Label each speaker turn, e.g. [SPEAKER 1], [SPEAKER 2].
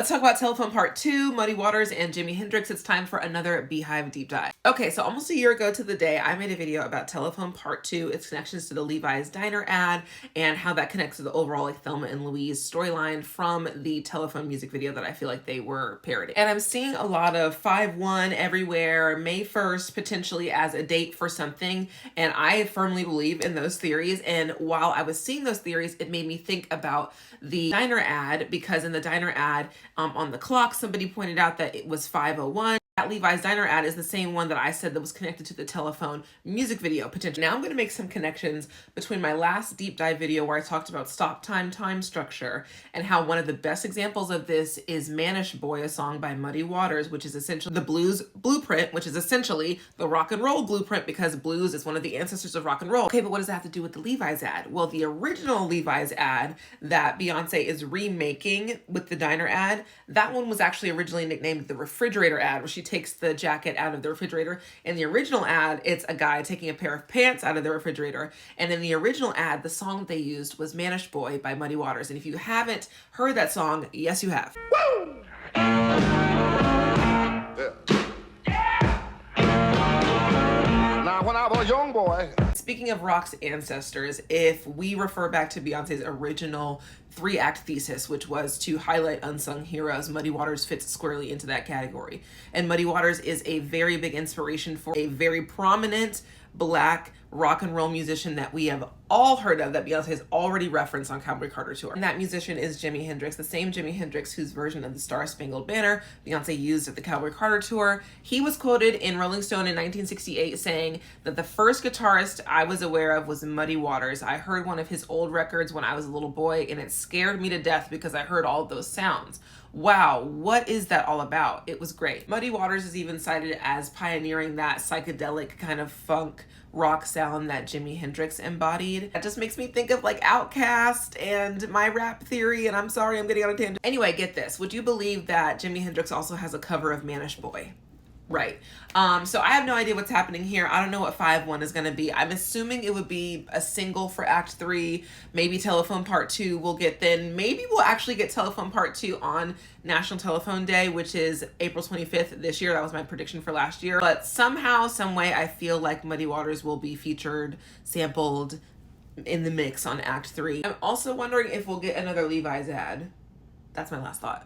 [SPEAKER 1] Let's talk about Telephone Part 2, Muddy Waters, and Jimi Hendrix. It's time for another Beehive deep dive. Okay, so almost a year ago to the day, I made a video about Telephone Part 2, its connections to the Levi's Diner ad, and how that connects to the overall Thelma and Louise storyline from the Telephone music video that I feel like they were parodying. And I'm seeing a lot of 5/1 everywhere, May 1st potentially as a date for something, and I firmly believe in those theories. And while I was seeing those theories, it made me think about the Diner ad, because in the Diner ad, on the clock, somebody pointed out that it was 5:01. That Levi's Diner ad is the same one that I said that was connected to the Telephone music video potentially. Now I'm going to make some connections between my last deep dive video where I talked about stop time structure and how one of the best examples of this is Manish Boy, a song by Muddy Waters, which is essentially the blues blueprint, which is essentially the rock and roll blueprint because blues is one of the ancestors of rock and roll. Okay, but what does that have to do with the Levi's ad? Well, the original Levi's ad that Beyonce is remaking with the Diner ad, that one was actually originally nicknamed the refrigerator ad, where she takes the jacket out of the refrigerator. In the original ad, it's a guy taking a pair of pants out of the refrigerator. And in the original ad, the song they used was Manish Boy by Muddy Waters. And if you haven't heard that song, yes, you have. Woo!
[SPEAKER 2] Now, when I was a young boy.
[SPEAKER 1] Speaking of rock's ancestors, if we refer back to Beyonce's original 3-act thesis, which was to highlight unsung heroes, Muddy Waters fits squarely into that category. And Muddy Waters is a very big inspiration for a very prominent Black rock and roll musician that we have all heard of, that Beyonce has already referenced on Cowboy Carter Tour. And that musician is Jimi Hendrix, the same Jimi Hendrix whose version of the Star Spangled Banner Beyonce used at the Cowboy Carter Tour. He was quoted in Rolling Stone in 1968 saying that the first guitarist I was aware of was Muddy Waters. I heard one of his old records when I was a little boy and it scared me to death because I heard all of those sounds. Wow, what is that all about? It was great. Muddy Waters is even cited as pioneering that psychedelic kind of funk rock sound that Jimi Hendrix embodied. That just makes me think of like Outkast and my rap theory, and I'm sorry I'm getting on a tangent. Anyway, get this. Would you believe that Jimi Hendrix also has a cover of Manish Boy? Right. So I have no idea what's happening here. I don't know what 5/1 is going to be. I'm assuming it would be a single for Act 3. Maybe Telephone Part 2 we'll get then. Maybe we'll actually get Telephone Part 2 on National Telephone Day, which is April 25th this year. That was my prediction for last year. But somehow, some way, I feel like Muddy Waters will be featured, sampled in the mix on Act 3. I'm also wondering if we'll get another Levi's ad. That's my last thought.